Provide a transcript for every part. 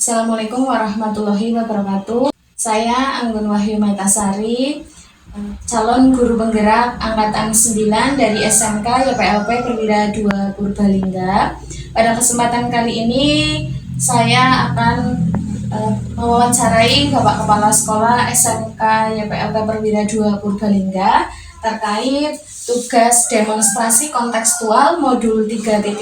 Assalamualaikum warahmatullahi wabarakatuh. Saya Anggun Wahyu Matasari, calon guru penggerak angkatan 9 dari SMK YPLP Perwira 2 Purbalingga. Pada kesempatan kali ini saya akan mewawancarai Bapak Kepala Sekolah SMK YPLP Perwira 2 Purbalingga terkait tugas demonstrasi kontekstual modul 3.1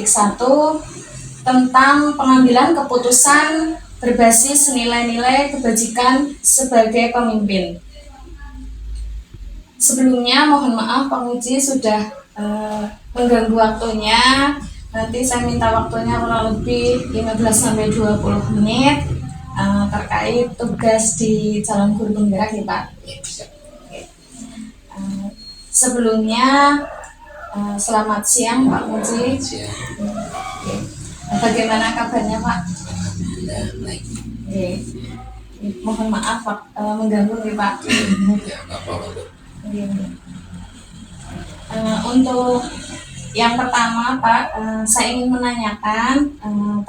tentang pengambilan keputusan berbasis nilai-nilai kebajikan sebagai pemimpin. Sebelumnya mohon maaf Pak Muji sudah mengganggu waktunya. Nanti saya minta waktunya kurang lebih 15-20 menit terkait tugas di calon guru penggerak ya Pak. Sebelumnya selamat siang Pak Muji. Bagaimana kabarnya Pak? Baik. Mohon maaf Pak, mengganggu nih Pak. Ya, apa-apa. Untuk yang pertama Pak, saya ingin menanyakan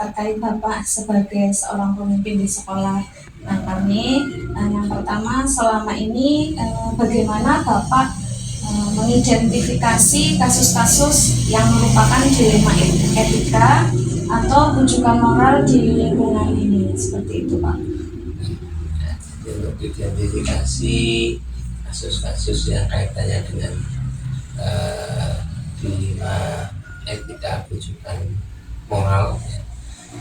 terkait Bapak sebagai seorang pemimpin di sekolah kami. Yang pertama, selama ini bagaimana Bapak mengidentifikasi kasus-kasus yang merupakan dilema etika atau rujukan moral di lingkungan ini, seperti itu Pak. Jadi untuk identifikasi kasus-kasus yang kaitannya dengan dilema etika rujukan moral ya,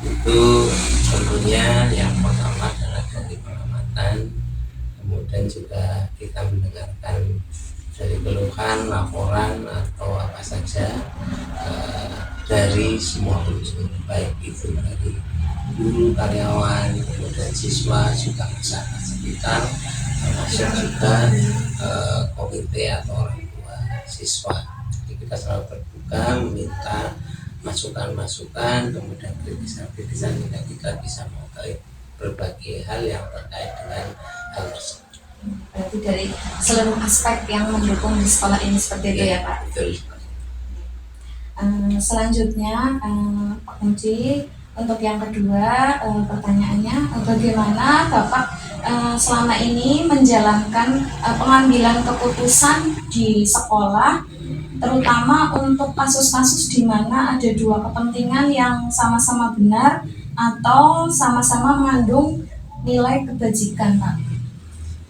itu tentunya yang pertama adalah dari pengamatan, kemudian juga kita mendengarkan dari keluhan, laporan atau apa saja dari semua unsur, baik itu dari guru, karyawan, kemudian siswa, juga masyarakat sekitar, termasuk juga komite atau orang tua siswa. Jadi kita selalu terbuka meminta masukan-masukan, kemudian kritisan-kritisan hingga kita bisa mengetahui berbagai hal yang terkait dengan hal tersebut. Berarti dari seluruh aspek yang mendukung di sekolah ini, seperti itu ya Pak. Betul. Selanjutnya Pak Muji, untuk yang kedua pertanyaannya, bagaimana Bapak selama ini menjalankan pengambilan keputusan di sekolah, terutama untuk kasus-kasus di mana ada dua kepentingan yang sama-sama benar atau sama-sama mengandung nilai kebajikan Pak?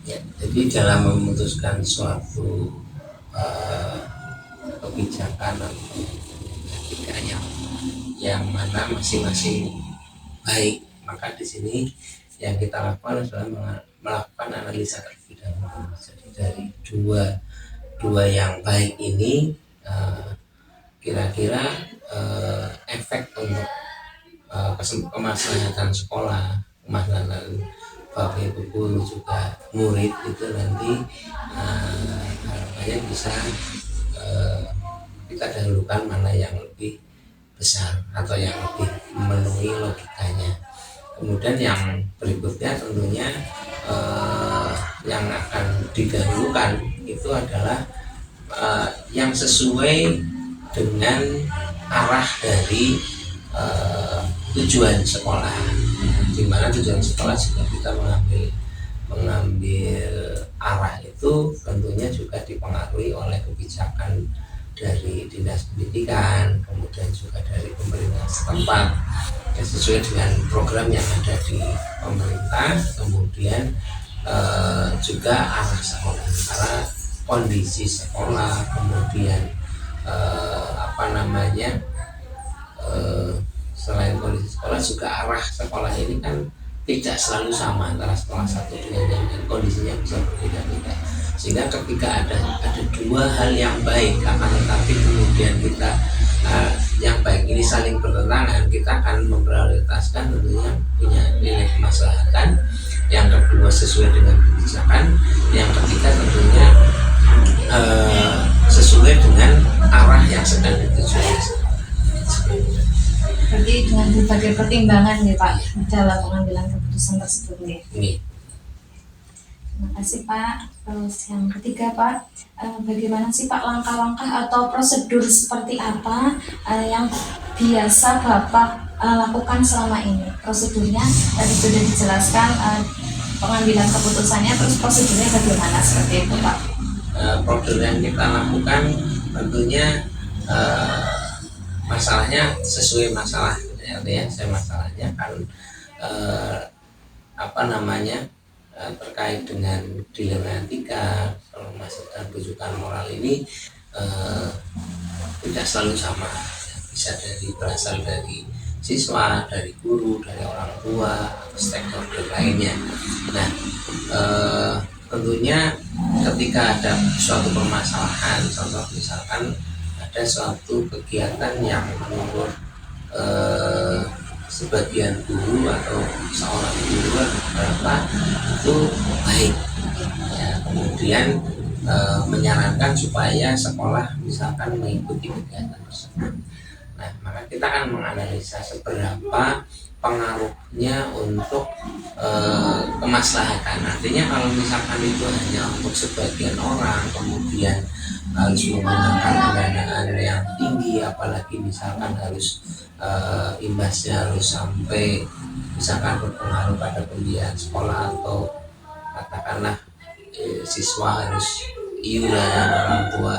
Ya, jadi dalam memutuskan suatu kebijakan atau etika yang mana masing-masing baik, maka di sini yang kita lakukan adalah melakukan analisa terlebih dahulu. Jadi dari dua yang baik ini kira-kira efek untuk kemaslahatan sekolah, kemaslahatan Bapak Ibu guru juga murid itu nanti harapannya bisa kita dahulukan mana yang lebih besar atau yang lebih memenuhi logikanya. Kemudian yang berikutnya tentunya yang akan didahulukan itu adalah yang sesuai dengan arah dari tujuan sekolah, di mana tujuan sekolah juga kita mengambil arah itu tentunya juga dipengaruhi oleh kebijakan dari dinas pendidikan, kemudian juga dari pemerintah setempat sesuai dengan program yang ada di pemerintah, kemudian juga arah sekolah, karena kondisi sekolah, kemudian selain kondisi sekolah juga arah sekolah ini kan tidak selalu sama antara sekolah satu dengan yang lain, kondisinya bisa berbeda-beda, sehingga ketika ada dua hal yang baik akan tetapi kemudian kita yang baik ini saling bertentangan, kita akan memprioritaskan tentunya punya nilai kemaslahatan, yang kedua sesuai dengan kebijakan, yang ketiga tentunya sesuai dengan arah yang sedang dituju. Berarti dengan berbagai pertimbangan ya Pak dalam pengambilan keputusan tersebut ya. Ini Terima kasih Pak. Terus yang ketiga Pak, bagaimana sih Pak langkah-langkah atau prosedur seperti apa yang biasa Bapak lakukan selama ini? Prosedurnya tadi sudah dijelaskan, pengambilan keputusannya, terus prosedurnya bagaimana seperti itu Pak? prosedur yang kita lakukan tentunya masalahnya sesuai masalah, artinya saya masalahnya kan terkait dengan dilema etika, termasuk dan rujukan moral ini tidak selalu sama, bisa berasal dari siswa, dari guru, dari orang tua, atau stakeholder lainnya. Nah, tentunya ketika ada suatu permasalahan, contoh misalkan ada suatu kegiatan yang menurut sebagian guru atau seorang guru atau beberapa itu baik, ya, kemudian menyarankan supaya sekolah misalkan mengikuti kegiatan tersebut. Nah, maka kita akan menganalisa seberapa pengaruhnya untuk kemaslahatan. Artinya kalau misalkan itu hanya untuk sebagian orang, kemudian harus menggunakan pendanaan yang tinggi, apalagi misalkan harus imbasnya harus sampai misalkan berpengaruh pada pembiayaan sekolah, atau katakanlah siswa harus iuran, orang tua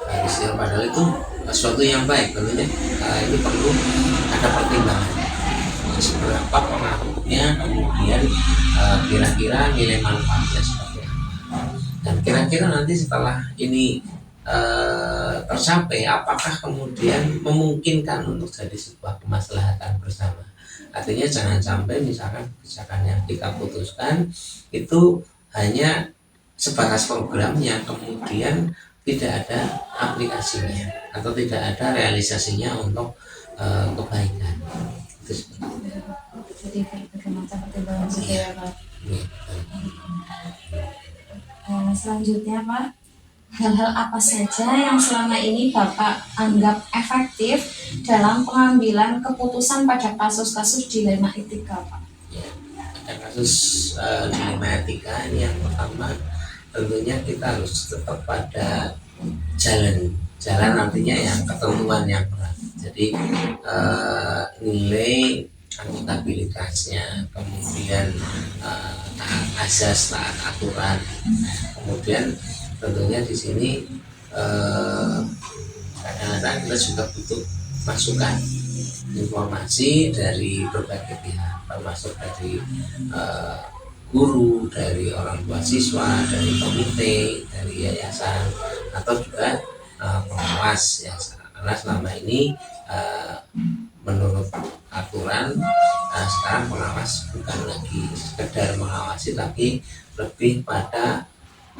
harus iuran, padahal itu sesuatu yang baik tentunya. Ini perlu ada pertimbangan seberapa pengaruhnya, kemudian kira-kira nilai manfaatnya seperti apa, dan kira-kira nanti setelah ini tercapai, apakah kemudian memungkinkan untuk jadi sebuah kemaslahatan bersama. Artinya jangan sampai misalkan kebijakan yang kita putuskan itu hanya sebatas program yang kemudian tidak ada aplikasinya atau tidak ada realisasinya untuk kebaikan. Jadi berbagai macam pertimbangan juga ya Pak. Selanjutnya Pak, hal-hal apa saja yang selama ini Bapak anggap efektif dalam pengambilan keputusan pada kasus-kasus dilema etika Pak? Ya, ada kasus dilema etika ini yang pertama tentunya kita harus tetap pada jalan artinya yang ketentuan yang berat. Jadi nilai akuntabilitasnya, kemudian taat azas, taat aturan, kemudian tentunya di sini kadang-kadang kita juga butuh masukan informasi dari berbagai pihak, termasuk dari guru, dari orang tua siswa, dari komite, dari yayasan, atau juga pengawas ya. Karena selama ini menurut aturan sekarang pengawas bukan lagi sekedar mengawasi, tapi lebih pada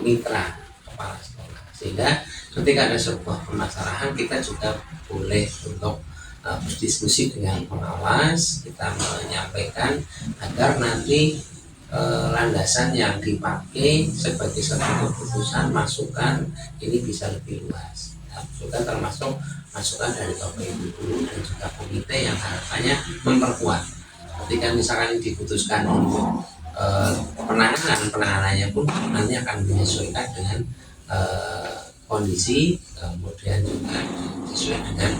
mitra kepala sekolah, sehingga ketika ada sebuah permasalahan kita juga boleh untuk berdiskusi dengan pengawas, kita menyampaikan agar nanti landasan yang dipakai sebagai satu keputusan masukan ini bisa lebih luas. Juga termasuk masukan dari Bapak Ibu guru dan juga komite yang harapannya memperkuat. Ketika misalkan diputuskan untuk penanganannya pun nanti akan menyesuaikan dengan kondisi, kemudian juga sesuai dengan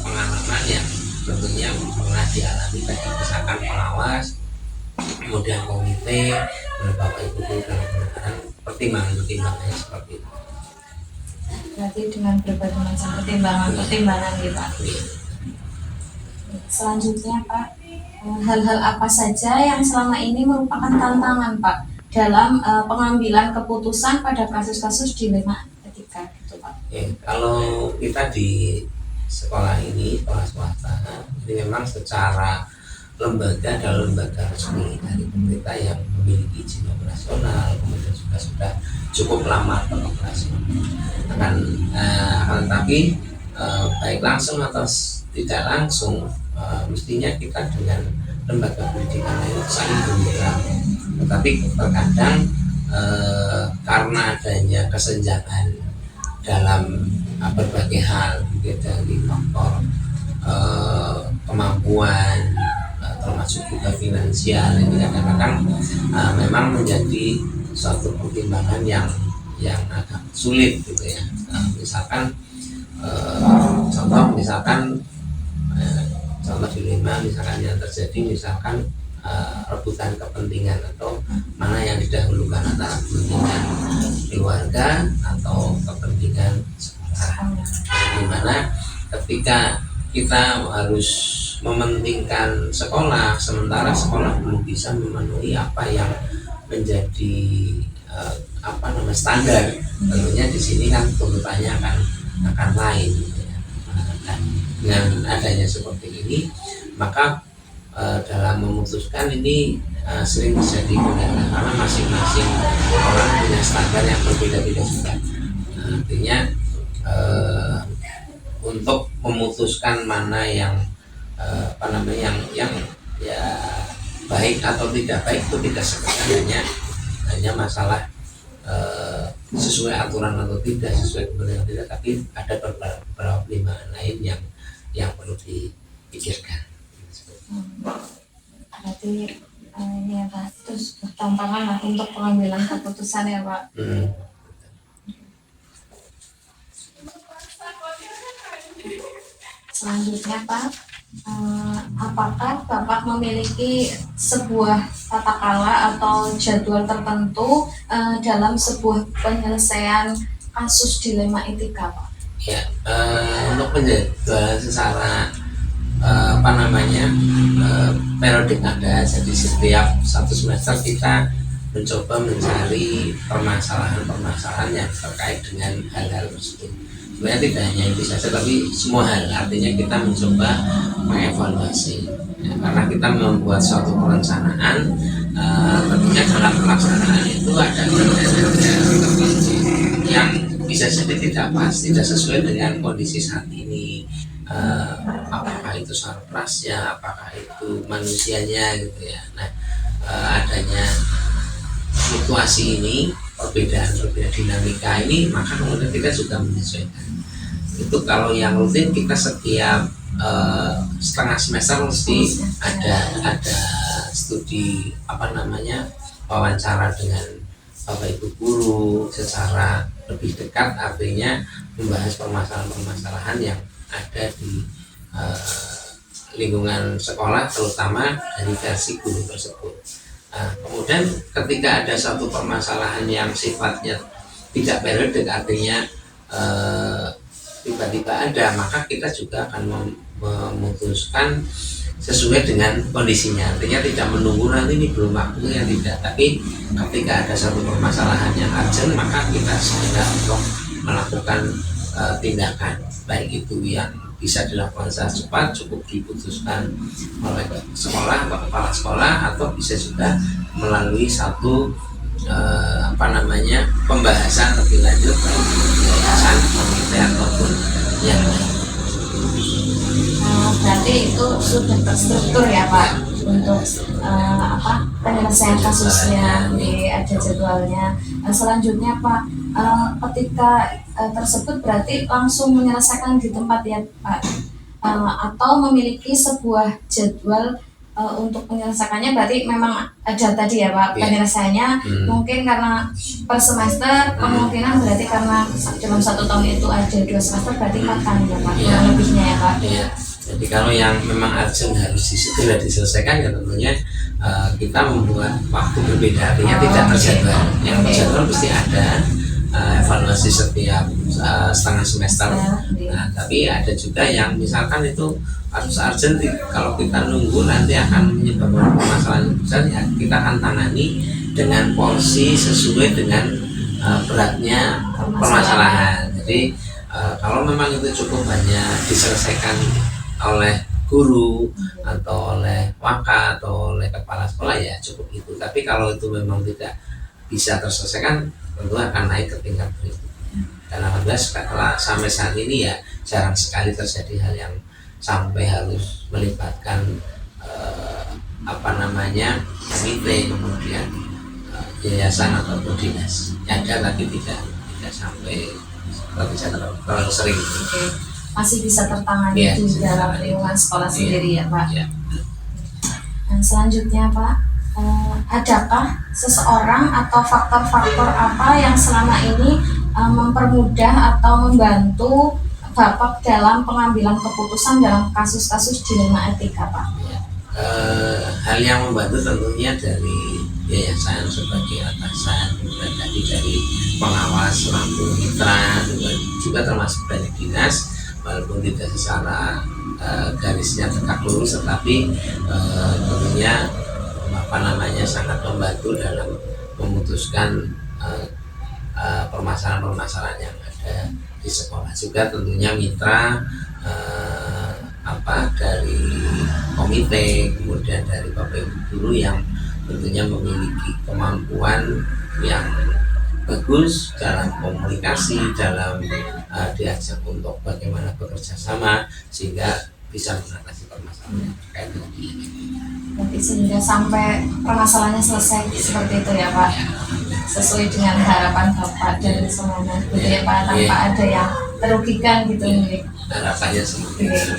pengalaman yang tentunya pernah dialami bagi misalkan pengawas, kemudian komite, Bapak Ibu guru dalam penanganan pertimbangannya seperti itu. Berarti dengan berbagai macam pertimbangan ya Pak. Selanjutnya Pak, hal-hal apa saja yang selama ini merupakan tantangan Pak dalam pengambilan keputusan pada kasus-kasus dilema etika gitu Pak? Kalau kita di sekolah ini, sekolah swasta, ini memang secara lembaga adalah lembaga resmi dari pemerintah yang memiliki izin operasional, kemudian juga sudah cukup lama beroperasi. Akan tapi baik langsung atau tidak langsung, mestinya kita dengan lembaga pendidikan itu saling bermitra. Tetapi terkadang karena adanya kesenjangan dalam berbagai hal, dari faktor kemampuan, termasuk juga finansial, ini kadang-kadang memang menjadi suatu pertimbangan yang agak sulit gitu ya. Misalkan contoh dilema misalkan yang terjadi, misalkan rebutan kepentingan atau mana yang didahulukan antara kepentingan keluarga atau kepentingan sekolah, dimana ketika kita harus mementingkan sekolah sementara sekolah belum bisa memenuhi apa yang menjadi standar, tentunya di sini kan tuntutannya akan lain gitu ya. Nah, dengan adanya seperti ini, maka dalam memutuskan ini sering bisa digunakan karena masing-masing orang punya standar yang berbeda-beda juga. Artinya untuk memutuskan mana yang yang ya baik atau tidak baik itu tidak sebenarnya hanya masalah sesuai aturan atau tidak, sesuai kebenaran tidak, tapi ada beberapa pertimbangan lain yang perlu dipikirkan. Berarti ini ya Pak, terus tantangan lah untuk pengambilan keputusan ya Pak. Selanjutnya Pak, apakah Bapak memiliki sebuah tata kelola atau jadwal tertentu dalam sebuah penyelesaian kasus dilema etika Pak? Ya, untuk penjadwalan secara periodik ada. Jadi setiap satu semester kita mencoba mencari permasalahan-permasalahan yang terkait dengan hal-hal tersebut. Sebenarnya tidak hanya itu saja, tapi semua hal. Artinya kita mencoba mengevaluasi, ya, karena kita membuat suatu perencanaan. Tentunya dalam pelaksanaan itu ada yang bisa jadi tidak pas, tidak sesuai dengan kondisi saat ini. Apakah itu sarprasnya, apakah itu manusianya gitu ya. Nah, adanya fluktuasi ini, perbedaan dinamika ini, maka kemudian kita juga menyesuaikan. Itu kalau yang rutin kita setiap setengah semester mesti ada studi wawancara dengan Bapak Ibu guru secara lebih dekat, artinya membahas permasalahan-permasalahan yang ada di lingkungan sekolah, terutama dari versi guru tersebut. Kemudian ketika ada satu permasalahan yang sifatnya tidak periodik, artinya tiba-tiba ada, maka kita juga akan memutuskan sesuai dengan kondisinya. Artinya tidak menunggu nanti ini belum waktunya, tidak. Tapi ketika ada satu permasalahan yang urgent, maka kita segera untuk melakukan tindakan, baik itu yang bisa dilakukan secara cepat, cukup diputuskan oleh sekolah atau kepala sekolah, atau bisa juga melalui satu pembahasan lebih lanjut baik yayasan, komite ataupun yang lain. Berarti itu sudah terstruktur ya Pak untuk penyelesaian kasusnya, ada jadwalnya. Selanjutnya Pak, ketika tersebut berarti langsung menyelesaikan di tempat ya Pak, atau memiliki sebuah jadwal untuk menyelesaikannya. Berarti memang ada tadi ya Pak, penyelesaiannya mungkin karena per semester, kemungkinan berarti karena dalam 1 tahun itu ada 2 semester, berarti 4 kali ya Pak, kurang lebihnya ya Pak. Jadi kalau yang memang urgent harus segera diselesaikan, ya tentunya kita membuat waktu berbeda, artinya tidak terjadwal. Yang terjadwal pasti ada evaluasi setiap setengah semester. Nah, tapi ada juga yang misalkan itu harus urgent, kalau kita nunggu nanti akan menyebabkan permasalahan besar, ya kita akan tangani dengan porsi sesuai dengan beratnya permasalahan. Jadi kalau memang itu cukup banyak diselesaikan oleh guru atau oleh waka atau oleh kepala sekolah, ya cukup itu. Tapi kalau itu memang tidak bisa terselesaikan, tentu akan naik ke tingkat berikutnya. Dan alhamdulillah setelah sampai saat ini ya jarang sekali terjadi hal yang sampai harus melibatkan eh, apa namanya komite, kemudian yayasan ataupun dinas. Ada tapi tidak sampai tidak terlalu sering. Oke. Masih bisa tertangani Ya, di bisa dalam tertangani. lingkungan sekolah Iya. sendiri ya Pak. Ya. Dan selanjutnya Pak, adakah seseorang atau faktor-faktor apa yang selama ini mempermudah atau membantu Bapak dalam pengambilan keputusan dalam kasus-kasus dilema etika Pak? Hal yang membantu tentunya dari yayasan sebagai atasan, kemudian tadi dari pengawas selaku mitra, juga termasuk dari dinas, walaupun tidak secara garisnya tegak lurus, tetapi tentunya apa namanya sangat membantu dalam memutuskan permasalahan-permasalahan yang ada di sekolah. Juga tentunya mitra dari komite, kemudian dari bapak ibu guru yang tentunya memiliki kemampuan yang bagus dalam komunikasi, dalam diajak untuk bagaimana bekerja sama sehingga bisa mengatasi permasalahan terkait dengan ini. Berarti sehingga sampai permasalahannya selesai seperti itu ya Pak, sesuai dengan harapan Bapak dari semuanya gitu ya Pak, tanpa ada yang terugikan gitu nih. Harapannya seperti itu.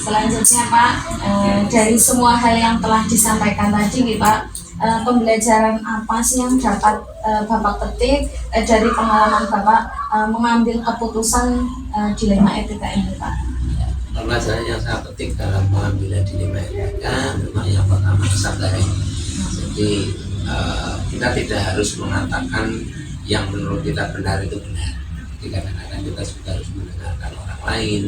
Selanjutnya Pak, dari semua hal yang telah disampaikan tadi nih Pak, pembelajaran apa sih yang dapat Bapak petik dari pengalaman Bapak mengambil keputusan dilema etika ini Pak? Pelajaran yang saya petik dalam mengambil dilema etika memang yang pertama kesabaran. Jadi kita tidak harus mengatakan yang menurut kita benar itu benar. Jadi kadang-kadang kita juga harus mendengarkan orang lain,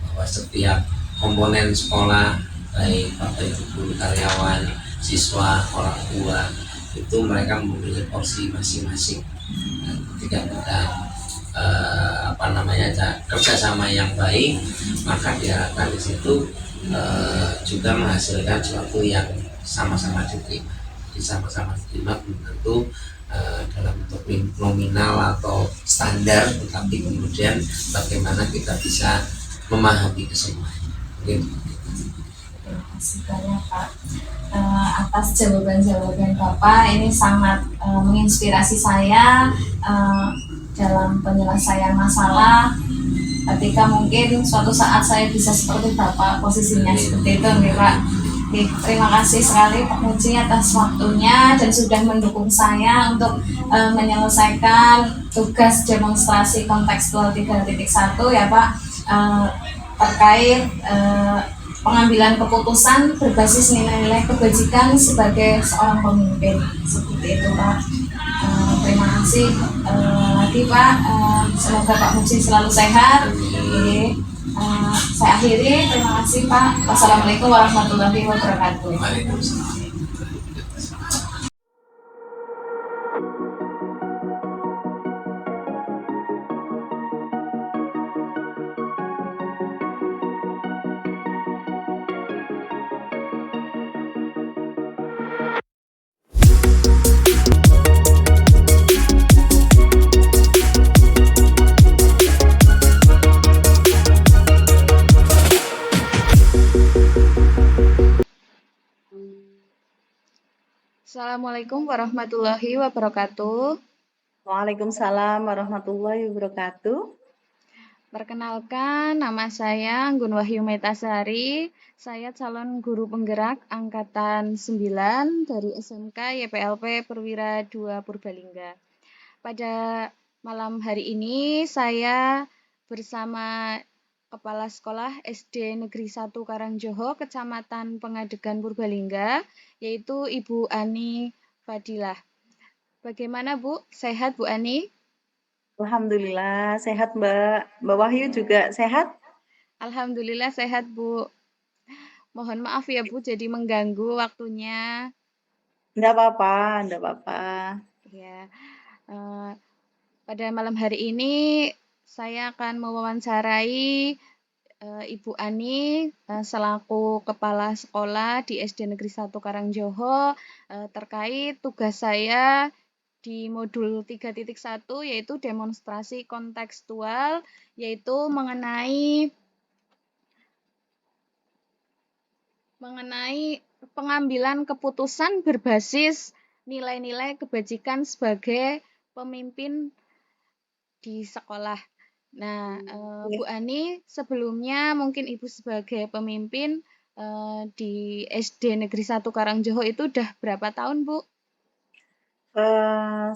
bahwa setiap komponen sekolah, baik bapak ibu guru, karyawan, siswa, orang tua, itu mereka mempunyai porsi masing-masing. Dan ketika kita kerjasama yang baik, maka diharapkan di situ juga menghasilkan sesuatu yang sama-sama diterima. Jadi sama-sama diterima belum tentu dalam bentuk nominal atau standar, tetapi kemudian bagaimana kita bisa memahami kesemuanya. Terima kasih banyak Pak atas jawaban-jawaban Bapak, ini sangat menginspirasi saya dalam penyelesaian masalah. Ketika mungkin suatu saat saya bisa seperti Bapak, posisinya seperti itu nih Pak. Terima kasih sekali Pak Muji atas waktunya dan sudah mendukung saya untuk menyelesaikan tugas demonstrasi kontekstual 3.1 ya Pak, terkait pengambilan keputusan berbasis nilai-nilai kebajikan sebagai seorang pemimpin, seperti itu Pak. Terima kasih lagi Pak, semoga Pak Muji selalu sehat. Saya akhiri, terima kasih Pak. Wassalamualaikum warahmatullahi wabarakatuh. Waalaikumsalam. Assalamualaikum warahmatullahi wabarakatuh. Waalaikumsalam warahmatullahi wabarakatuh. Perkenalkan, nama saya Anggun Wahyu Metasari. Saya calon guru penggerak angkatan 9 dari SMK YPLP Perwira 2 Purbalingga. Pada malam hari ini saya bersama Kepala Sekolah SD Negeri 1 Karangjoho, Kecamatan Pengadegan Purbalingga, yaitu Ibu Ani Fadilah. Bagaimana Bu? Sehat Bu Ani? Alhamdulillah sehat Mbak. Mbak Wahyu juga sehat? Alhamdulillah sehat Bu. Mohon maaf ya Bu, jadi mengganggu waktunya. Enggak apa-apa, enggak apa-apa. Ya, pada malam hari ini saya akan mewawancarai Ibu Ani selaku Kepala Sekolah di SD Negeri 1 Karangjoho terkait tugas saya di modul 3.1 yaitu demonstrasi kontekstual, yaitu mengenai pengambilan keputusan berbasis nilai-nilai kebajikan sebagai pemimpin di sekolah. Nah, Bu Ani, sebelumnya mungkin Ibu sebagai pemimpin di SD Negeri 1 Karangjoho itu udah berapa tahun, Bu?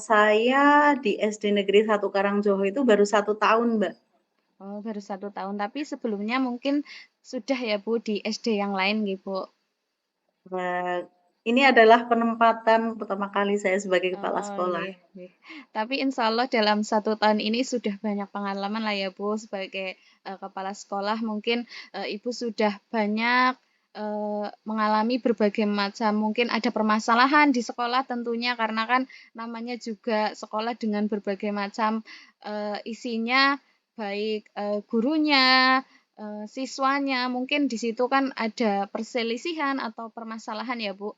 Saya di SD Negeri 1 Karangjoho itu baru 1 tahun, Mbak. Oh, baru 1 tahun. Tapi sebelumnya mungkin sudah ya, Bu, di SD yang lain gitu. Nah, ini adalah penempatan pertama kali saya sebagai kepala Oh, sekolah. nggih, nggih. Tapi insya Allah dalam 1 tahun ini sudah banyak pengalaman lah ya, Bu, sebagai kepala sekolah. Mungkin Ibu sudah banyak mengalami berbagai macam, mungkin ada permasalahan di sekolah tentunya karena kan namanya juga sekolah dengan berbagai macam isinya, baik gurunya, siswanya, mungkin di situ kan ada perselisihan atau permasalahan ya, Bu.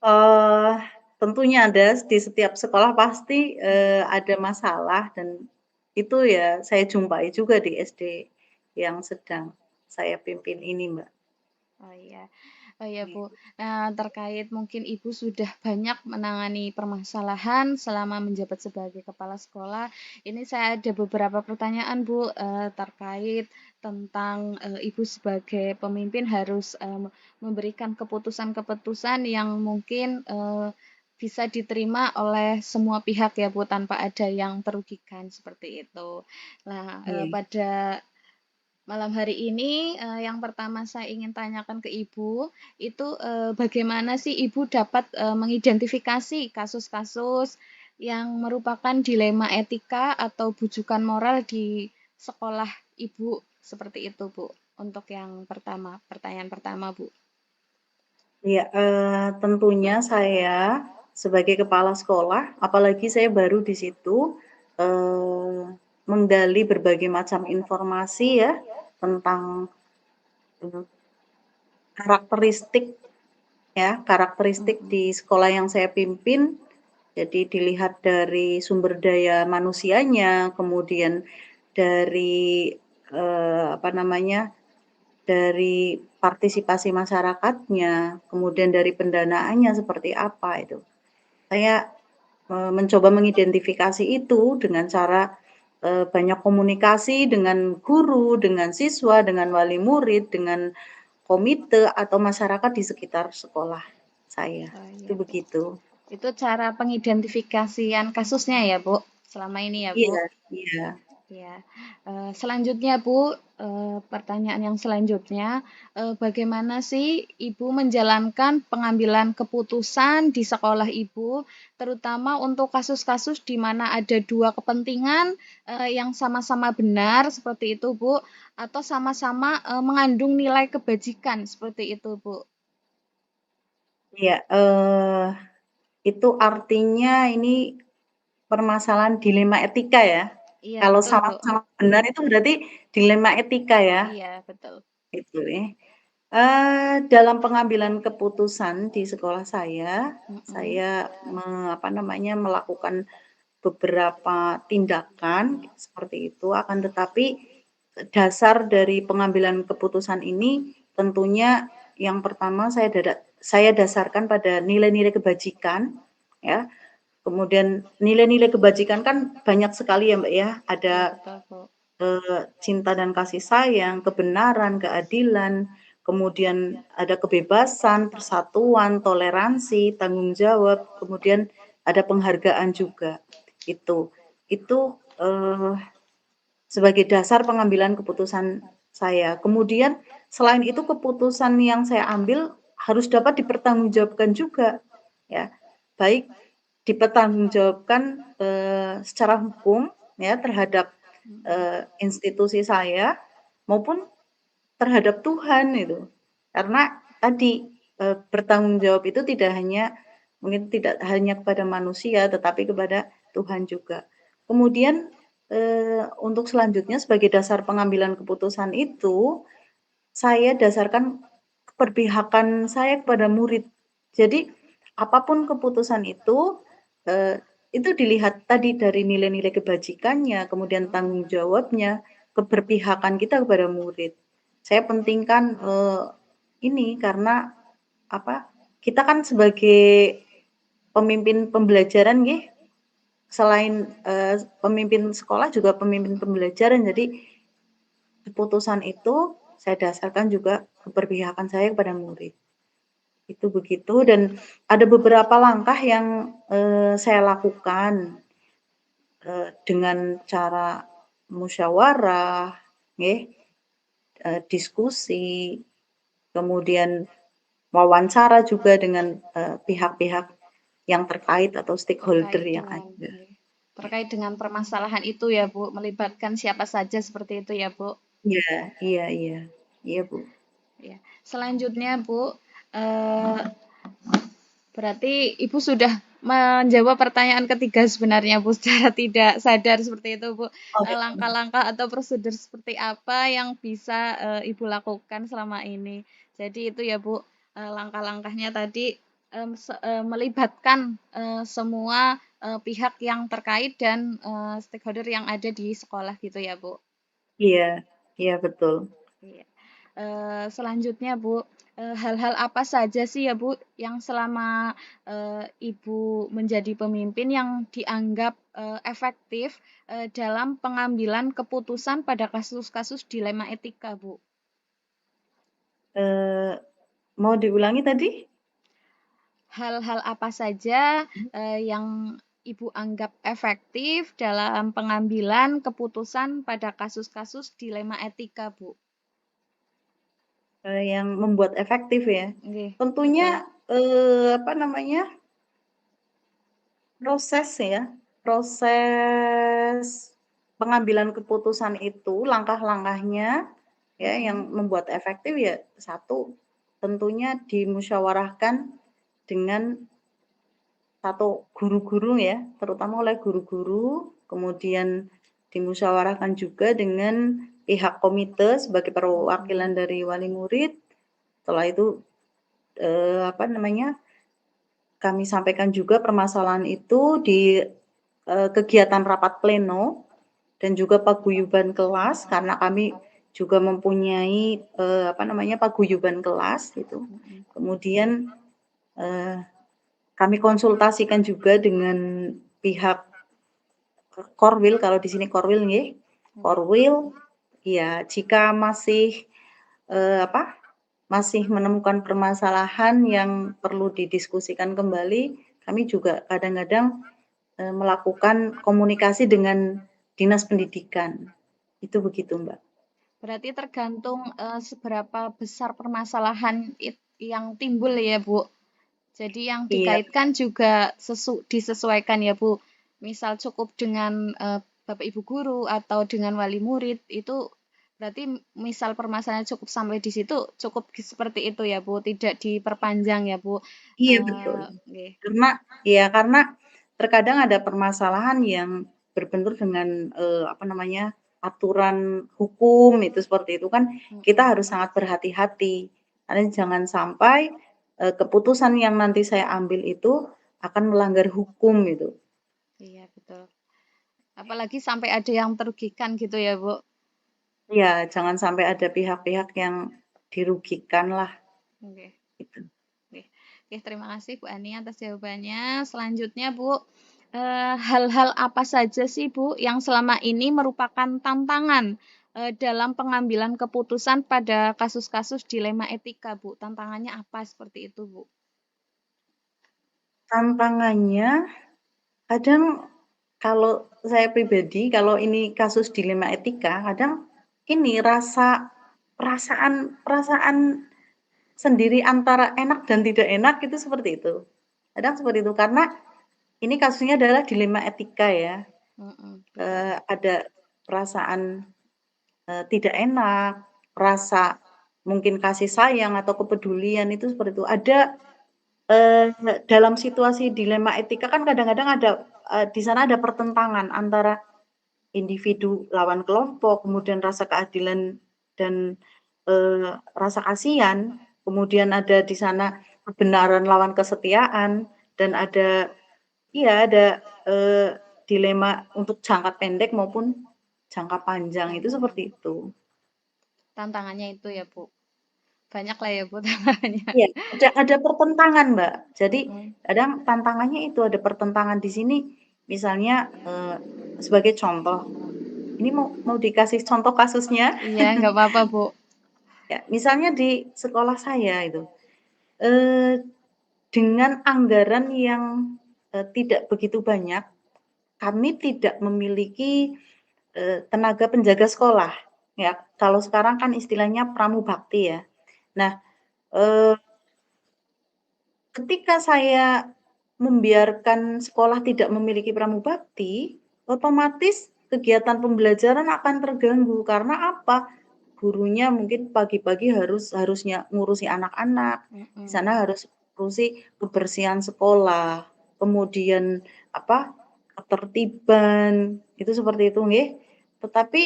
Eh, Tentunya ada di setiap sekolah pasti ada masalah dan itu ya saya jumpai juga di SD yang sedang saya pimpin ini, Mbak. Oh iya. Oh iya, Bu. Nah, terkait mungkin Ibu sudah banyak menangani permasalahan selama menjabat sebagai kepala sekolah. Ini saya ada beberapa pertanyaan, Bu, terkait tentang Ibu sebagai pemimpin harus memberikan keputusan-keputusan yang mungkin bisa diterima oleh semua pihak ya, Bu, tanpa ada yang terugikan seperti itu. Nah, Iya. pada malam hari ini, yang pertama saya ingin tanyakan ke Ibu, itu, bagaimana sih Ibu dapat, mengidentifikasi kasus-kasus yang merupakan dilema etika atau bujukan moral di sekolah Ibu, seperti itu, Bu, untuk yang pertama, pertanyaan pertama, Bu. Iya, tentunya saya sebagai kepala sekolah, apalagi saya baru di situ, eee, menggali berbagai macam informasi ya, tentang, eee, karakteristik karakteristik Mhm, di sekolah yang saya pimpin. Jadi dilihat dari sumber daya manusianya, kemudian dari, apa namanya, dari partisipasi masyarakatnya, kemudian dari pendanaannya seperti apa itu. Saya, mencoba mengidentifikasi itu dengan cara, banyak komunikasi dengan guru, dengan siswa, dengan wali murid, dengan komite atau masyarakat di sekitar sekolah saya, oh itu iya, Bu. begitu. Itu cara pengidentifikasian kasusnya ya, Bu, selama ini ya, Bu? Iya iya. Ya, selanjutnya Bu, pertanyaan yang selanjutnya, bagaimana sih Ibu menjalankan pengambilan keputusan di sekolah Ibu, terutama untuk kasus-kasus di mana ada dua kepentingan yang sama-sama benar seperti itu Bu, atau sama-sama mengandung nilai kebajikan seperti itu Bu? Iya, itu artinya ini permasalahan dilema etika ya? Iya Kalau betul Bu, sama-sama benar itu berarti dilema etika ya? iya betul. Itu ya. Dalam pengambilan keputusan di sekolah Mm-mm. saya apa namanya, melakukan beberapa tindakan seperti itu, akan tetapi dasar dari pengambilan keputusan ini tentunya yang pertama saya dasarkan pada nilai-nilai kebajikan ya. Kemudian nilai-nilai kebajikan kan banyak sekali ya, Mbak, ya. Ada Iya betul Bu. cinta dan kasih sayang, kebenaran, keadilan, kemudian ada kebebasan, persatuan, toleransi, tanggung jawab, kemudian ada penghargaan juga. Itu sebagai dasar pengambilan keputusan saya. Kemudian selain itu keputusan yang saya ambil harus dapat dipertanggungjawabkan juga, ya. Baik dipertanggungjawabkan, secara hukum ya terhadap, Mm-mm. institusi saya maupun terhadap Tuhan itu. Karena tadi, bertanggung jawab itu tidak hanya kepada manusia, tetapi kepada Tuhan juga. Kemudian, untuk selanjutnya sebagai dasar pengambilan keputusan itu, saya dasarkan keberpihakan saya kepada murid. Jadi, apapun keputusan itu, itu dilihat tadi dari nilai-nilai kebajikannya, kemudian tanggung jawabnya, keberpihakan kita kepada murid. Saya pentingkan, ini karena apa, kita kan sebagai pemimpin pembelajaran nggih, selain, pemimpin sekolah juga pemimpin pembelajaran. Jadi keputusan itu saya dasarkan juga keberpihakan saya kepada murid. Itu begitu dan ada beberapa langkah yang, saya lakukan, dengan cara musyawarah, nggih, diskusi, kemudian wawancara juga dengan, pihak-pihak yang terkait atau stakeholder yang ada. Terkait dengan permasalahan itu ya Bu, melibatkan siapa saja seperti itu ya Bu. Iya iya iya. Iya, Bu. Ya. Selanjutnya Bu, berarti Ibu sudah menjawab pertanyaan ketiga sebenarnya Bu, secara tidak sadar seperti itu Bu. Oh, Langkah-langkah atau prosedur seperti apa yang bisa Ibu lakukan selama ini. Jadi itu ya Bu, langkah-langkahnya tadi melibatkan semua pihak yang terkait dan stakeholder yang ada di sekolah gitu ya Bu. iya, iya betul. Iya. Selanjutnya Bu, hal-hal apa saja sih ya Bu yang selama Ibu menjadi pemimpin yang dianggap efektif dalam pengambilan keputusan pada kasus-kasus dilema etika Bu? Mau diulangi tadi? Hal-hal apa saja yang Ibu anggap efektif dalam pengambilan keputusan pada kasus-kasus dilema etika Bu? Yang membuat efektif ya? Nggih, Tentunya, apa namanya, proses pengambilan keputusan itu, langkah-langkahnya ya yang membuat efektif ya, satu, tentunya dimusyawarahkan dengan satu guru-guru ya, terutama oleh guru-guru, kemudian dimusyawarahkan juga dengan pihak komite sebagai perwakilan dari wali murid. Setelah itu, apa namanya, kami sampaikan juga permasalahan itu di, kegiatan rapat pleno dan juga paguyuban kelas karena kami juga mempunyai, apa namanya, paguyuban kelas gitu. Kemudian, kami konsultasikan juga dengan pihak Korwil, kalau di sini Korwil nggih, Korwil, ya jika masih, apa, masih menemukan permasalahan yang perlu didiskusikan kembali, kami juga kadang-kadang, melakukan komunikasi dengan dinas pendidikan. Itu begitu, Mbak. Berarti tergantung seberapa besar permasalahan yang timbul ya Bu. Jadi yang Iya dikaitkan juga disesuaikan ya Bu. Misal cukup dengan Bapak Ibu guru atau dengan wali murid itu berarti misal permasalahan cukup sampai di situ cukup seperti itu ya Bu, tidak diperpanjang ya Bu. iya betul. Nggih. Karena terkadang ada permasalahan yang berbentur dengan, apa namanya, aturan hukum itu seperti itu kan kita harus sangat berhati-hati. Karena jangan sampai, keputusan yang nanti saya ambil itu akan melanggar hukum gitu. Iya betul. Apalagi sampai ada yang merugikan gitu ya Bu. Iya, jangan sampai ada pihak-pihak yang dirugikan lah, Oke. gitu. Oke, terima kasih Bu Ani atas jawabannya. Selanjutnya Bu, hal-hal apa saja sih Bu yang selama ini merupakan tantangan dalam pengambilan keputusan pada kasus-kasus dilema etika Bu? Tantangannya apa seperti itu Bu? Tantangannya kadang kalau saya pribadi, kalau ini kasus dilema etika, kadang ini perasaan sendiri antara enak dan tidak enak itu seperti itu. Kadang seperti itu karena ini kasusnya adalah dilema etika ya. Betul. Ada perasaan, tidak enak, rasa mungkin kasih sayang atau kepedulian itu seperti itu. Ada, dalam situasi dilema etika kan kadang-kadang ada, di sana ada pertentangan antara individu lawan kelompok, kemudian rasa keadilan dan, rasa kasihan, kemudian ada di sana kebenaran lawan kesetiaan, dan ada Iya ada dilema untuk jangka pendek maupun jangka panjang itu seperti itu. Tantangannya itu ya, Bu. Banyak lah ya, Bu, tantangannya. Iya, ada pertentangan, Mbak. Jadi Hmm. kadang tantangannya itu ada pertentangan di sini. Misalnya sebagai contoh, ini mau dikasih contoh kasusnya. Iya, nggak apa-apa, Bu. Ya, misalnya di sekolah saya itu, eh, dengan anggaran yang tidak begitu banyak, kami tidak memiliki tenaga penjaga sekolah. Ya, kalau sekarang kan istilahnya pramubakti ya. Nah, eh, ketika saya membiarkan sekolah tidak memiliki pramubakti, otomatis kegiatan pembelajaran akan terganggu. Karena apa? Gurunya mungkin pagi-pagi harusnya ngurusi anak-anak, di Mm-mm. sana harus ngurusi kebersihan sekolah, kemudian apa, ketertiban, itu seperti itu nggih. Tetapi,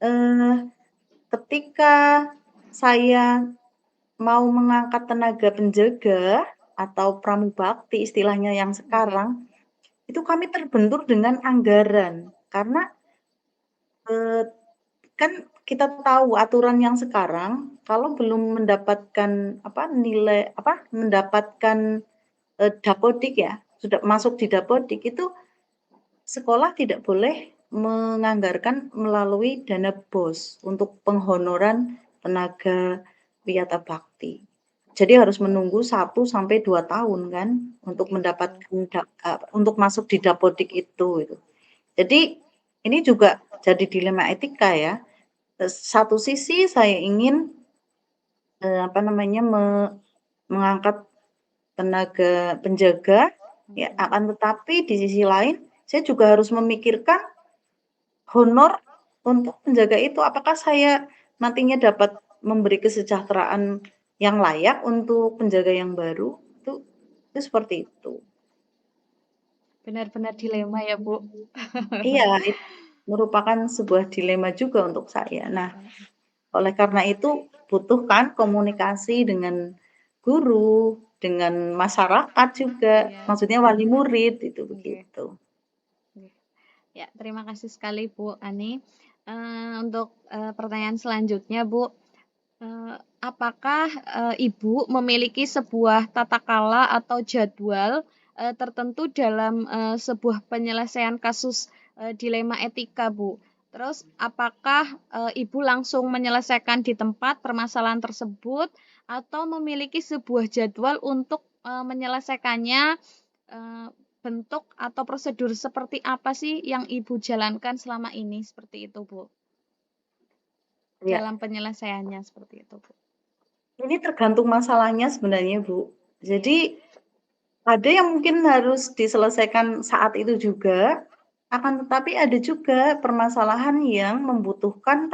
eee, ketika saya mau mengangkat tenaga penjaga atau pramubakti istilahnya yang Oke. sekarang, itu kami terbentur dengan anggaran. Karena, eee, kan kita tahu aturan yang sekarang kalau belum mendapatkan apa, nilai apa, mendapatkan, dapodik ya, sudah masuk di dapodik itu sekolah tidak boleh menganggarkan melalui dana BOS untuk penghonoran tenaga wiyata bakti. Jadi harus menunggu 1 sampai 2 tahun kan untuk Gitu. mendapatkan untuk masuk di dapodik itu gitu. Jadi ini juga jadi dilema etika ya. Satu sisi saya ingin apa namanya mengangkat tenaga penjaga ya Mm-mm. akan tetapi di sisi lain saya juga harus memikirkan honor untuk penjaga itu, apakah saya nantinya dapat memberi kesejahteraan yang layak untuk penjaga yang baru? Itu seperti itu. Benar-benar dilema ya, Bu. Iya, itu merupakan sebuah dilema juga untuk saya. Nah, oleh karena itu butuhkan komunikasi dengan guru, dengan masyarakat juga, Iya. maksudnya wali murid itu Oke. begitu. Oke. Ya, terima kasih sekali Bu Ani. Untuk pertanyaan selanjutnya, Bu, apakah Ibu memiliki sebuah tata kala atau jadwal tertentu dalam sebuah penyelesaian kasus dilema etika, Bu? Terus, apakah Ibu langsung menyelesaikan di tempat permasalahan tersebut atau memiliki sebuah jadwal untuk menyelesaikannya? eh, Bentuk atau prosedur seperti apa sih yang Ibu jalankan selama ini seperti itu, Bu? Ya, Dalam penyelesaiannya seperti itu, Bu. ini tergantung masalahnya sebenarnya, Bu. Iya. Jadi ada yang mungkin harus diselesaikan saat itu juga, akan tetapi ada juga permasalahan yang membutuhkan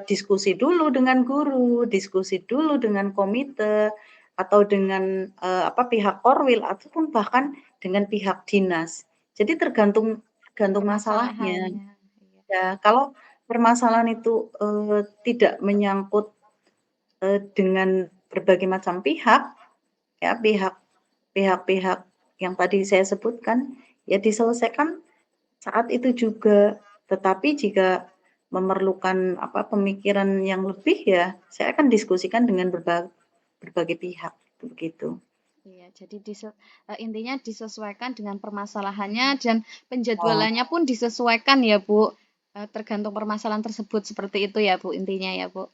diskusi dulu dengan guru, diskusi dulu dengan komite, atau dengan pihak Korwil ataupun bahkan dengan pihak dinas. Jadi tergantung masalahnya. Permasalahannya. Iya. Ya, kalau permasalahan itu tidak menyangkut dengan berbagai macam pihak, ya pihak-pihak yang tadi saya sebutkan, ya diselesaikan saat itu juga. Tetapi jika memerlukan pemikiran yang lebih ya, saya akan diskusikan dengan berbagai pihak, begitu. Iya, jadi intinya disesuaikan dengan permasalahannya dan Ya, penjadwalannya pun disesuaikan ya, Bu. Tergantung permasalahan tersebut seperti itu ya, Bu, intinya ya, Bu.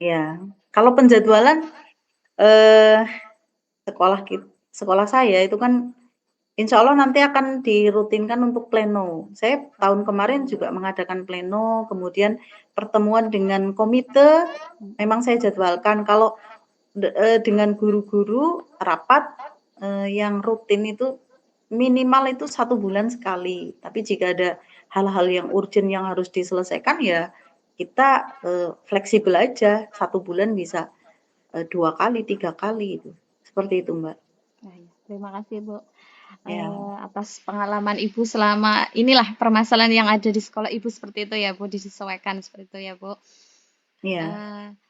ya. Kalau penjadwalan eh sekolah sekolah saya itu kan insya Allah nanti akan dirutinkan untuk pleno. Saya tahun kemarin juga mengadakan pleno, kemudian pertemuan dengan komite, memang saya jadwalkan. Kalau dengan guru-guru rapat yang rutin itu minimal itu 1 bulan sekali. Tapi jika ada hal-hal yang urgent yang harus diselesaikan ya kita fleksibel aja. 1 bulan bisa 2 kali, 3 kali itu. Seperti itu, Mbak. Nah, ya. Terima kasih, Bu. Ya, Atas pengalaman Ibu selama inilah permasalahan yang ada di sekolah Ibu seperti itu ya, Bu, disesuaikan seperti itu ya, Bu. iya.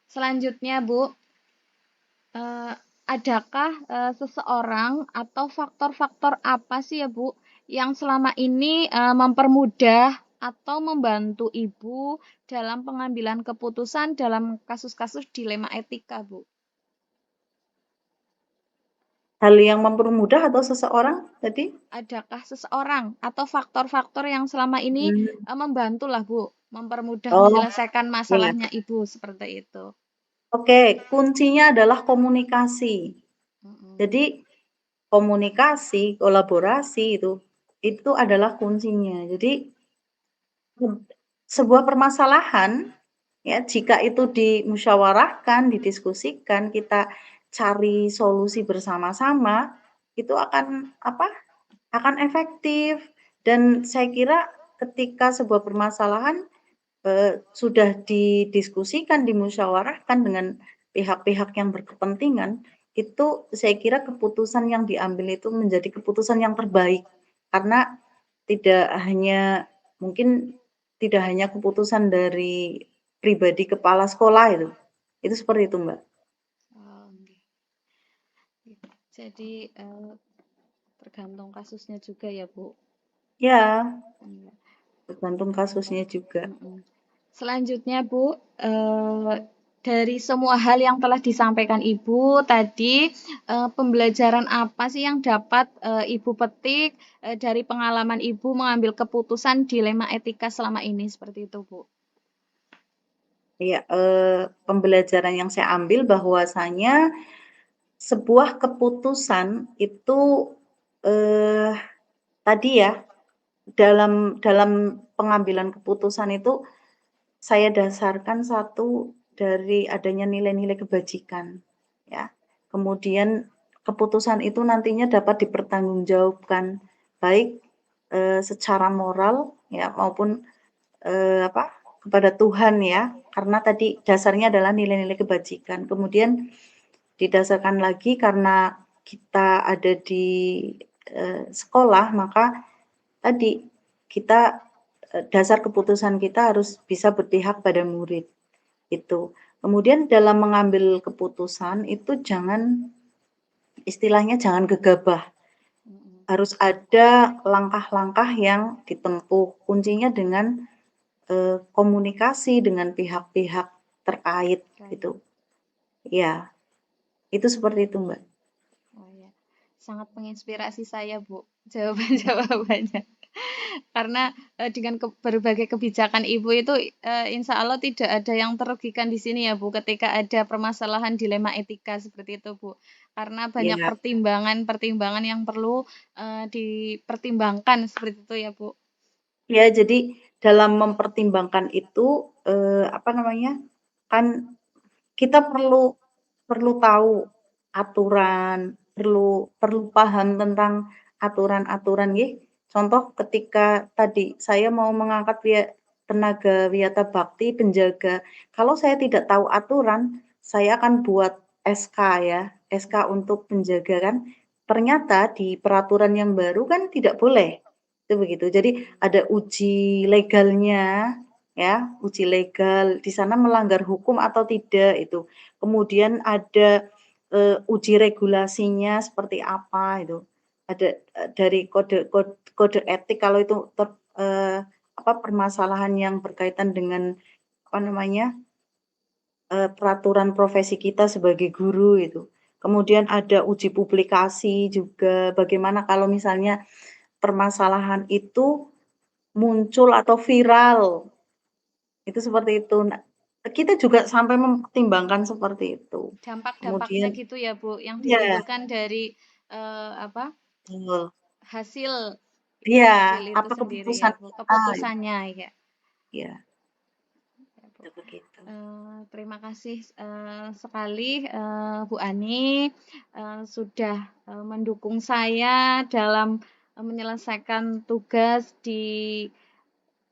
Selanjutnya, Bu, adakah seseorang atau faktor-faktor apa sih ya Bu yang selama ini mempermudah atau membantu Ibu dalam pengambilan keputusan dalam kasus-kasus dilema etika, Bu? Hal yang mempermudah atau seseorang tadi? Adakah seseorang atau faktor-faktor yang selama ini Hmm. membantu lah Bu, mempermudah Oh, menyelesaikan iya. masalahnya Ibu seperti itu? Oke, kuncinya adalah komunikasi. Mhm. Jadi komunikasi, kolaborasi itu adalah kuncinya. Jadi sebuah permasalahan ya jika itu dimusyawarahkan, didiskusikan, kita cari solusi bersama-sama, itu akan apa, akan efektif. Dan saya kira ketika sebuah permasalahan, sudah didiskusikan, dimusyawarahkan dengan pihak-pihak yang berkepentingan, itu saya kira keputusan yang diambil itu menjadi keputusan yang terbaik. Karena tidak hanya mungkin tidak hanya keputusan dari pribadi kepala sekolah itu. Itu seperti itu, Mbak. Oh, nggih. Jadi tergantung kasusnya juga ya, Bu? Ya, Iya. tergantung kasusnya juga. Mhm. Selanjutnya, Bu, dari semua hal yang telah disampaikan Ibu tadi, pembelajaran apa sih yang dapat Ibu petik dari pengalaman Ibu mengambil keputusan dilema etika selama ini seperti itu, Bu? Iya, pembelajaran yang saya ambil bahwasanya sebuah keputusan itu, eee, tadi ya, dalam pengambilan keputusan itu saya dasarkan satu dari adanya nilai-nilai kebajikan, ya. Kemudian keputusan itu nantinya dapat dipertanggungjawabkan, baik, secara moral ya maupun, apa, kepada Tuhan ya, karena tadi dasarnya adalah nilai-nilai kebajikan. Kemudian didasarkan lagi karena kita ada di, sekolah, maka tadi kita, dasar keputusan kita harus bisa berpihak pada murid, itu. Kemudian dalam mengambil keputusan itu istilahnya jangan gegabah, Mhm. harus ada langkah-langkah yang ditempuh. Kuncinya dengan, komunikasi dengan pihak-pihak terkait, Baik. gitu. Iya, itu seperti itu, Mbak. Oh ya, sangat menginspirasi saya, Bu, jawaban-jawabannya. Karena dengan berbagai kebijakan Ibu itu insya Allah tidak ada yang terugikan di sini ya Bu, ketika ada permasalahan dilema etika seperti itu Bu. Karena banyak Iya. pertimbangan-pertimbangan yang perlu dipertimbangkan seperti itu ya Bu. Ya, jadi dalam mempertimbangkan itu, apa namanya, kan kita perlu perlu tahu aturan, perlu perlu paham tentang aturan-aturan nggih. Contoh ketika tadi saya mau mengangkat tenaga wiyata bakti penjaga, kalau saya tidak tahu aturan, saya akan buat SK ya, SK untuk penjaga kan, ternyata di peraturan yang baru kan tidak boleh, itu begitu. Jadi ada uji legalnya ya, uji legal di sana melanggar hukum atau tidak itu. Kemudian ada, uji regulasinya seperti apa itu. Ada, dari kode etik kalau itu apa, permasalahan yang berkaitan dengan, apa namanya, peraturan profesi kita sebagai guru itu. Kemudian ada uji publikasi juga, bagaimana kalau misalnya permasalahan itu muncul atau viral, itu seperti itu. Nah, kita juga sampai mempertimbangkan seperti itu. Dampak-dampaknya Kemudian gitu ya Bu, yang iya, ditimbulkan dari apa betul. hasil Iya, hasil itu apa sendiri ya keputusan Bu, kita, keputusannya ya. iya, Ya, Bu. itu begitu. Terima kasih sekali Bu Ani sudah mendukung saya dalam menyelesaikan tugas di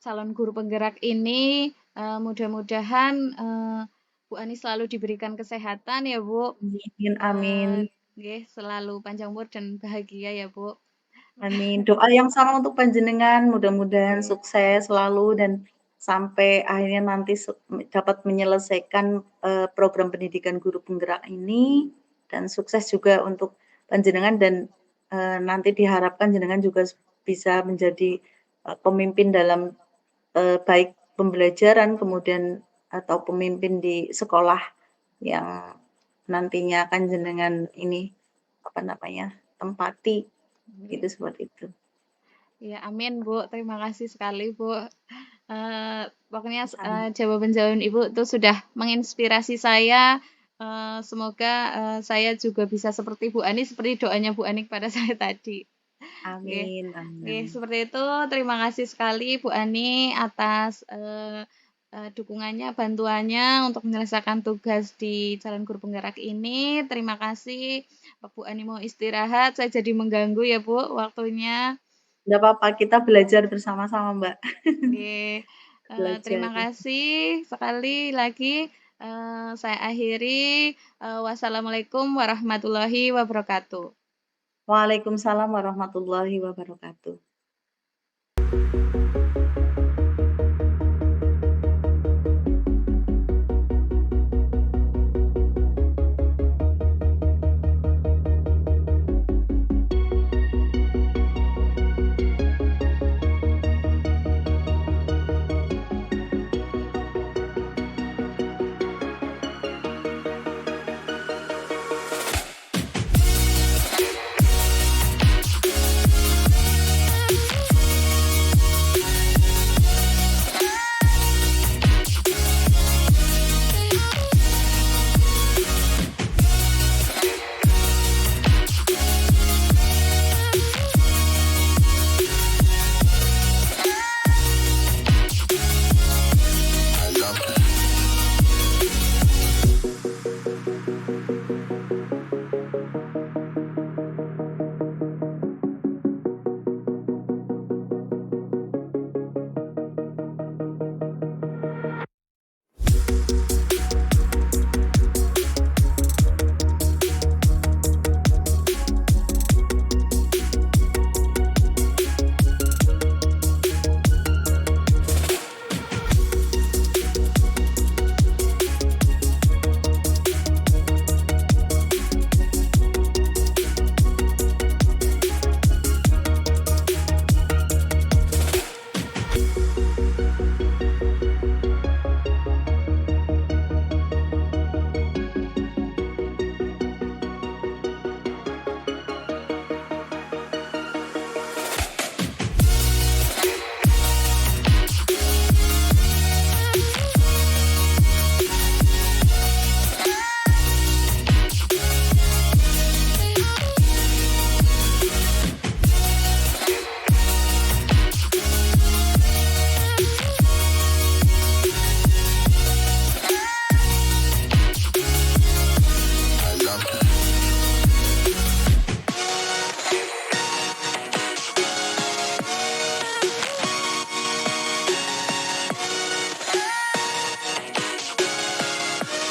calon guru penggerak ini. Mudah-mudahan Bu Ani selalu diberikan kesehatan ya Bu. Amin amin Nggih, selalu panjang umur dan bahagia ya Bu. amin. Doa yang sama untuk panjenengan, mudah-mudahan Nggih. sukses selalu dan sampai akhirnya nanti dapat menyelesaikan, program pendidikan guru penggerak ini. dan sukses juga untuk panjenengan dan, nanti diharapkan jenengan juga bisa menjadi, pemimpin dalam, baik pembelajaran kemudian atau pemimpin di sekolah yang nantinya akan jenengan ini, apa namanya, tempati, gitu, Amin. seperti itu. Ya, amin, Bu. Terima kasih sekali, Bu. Pokoknya Sama. jawaban-jawaban Ibu itu sudah menginspirasi saya. Semoga saya juga bisa seperti Bu Ani, seperti doanya Bu Ani kepada saya tadi. Oke, Amin oke, amin. seperti itu. Terima kasih sekali Bu Ani atas dukungannya, bantuannya untuk menyelesaikan tugas di Calon Guru Penggerak ini. Terima kasih. Bu Ani mau istirahat, saya jadi mengganggu ya Bu waktunya. Nggak apa-apa, kita belajar bersama-sama, Mbak. Oke, terima Belajar. kasih sekali lagi. Saya akhiri. Wassalamualaikum warahmatullahi wabarakatuh. Waalaikumsalam warahmatullahi wabarakatuh.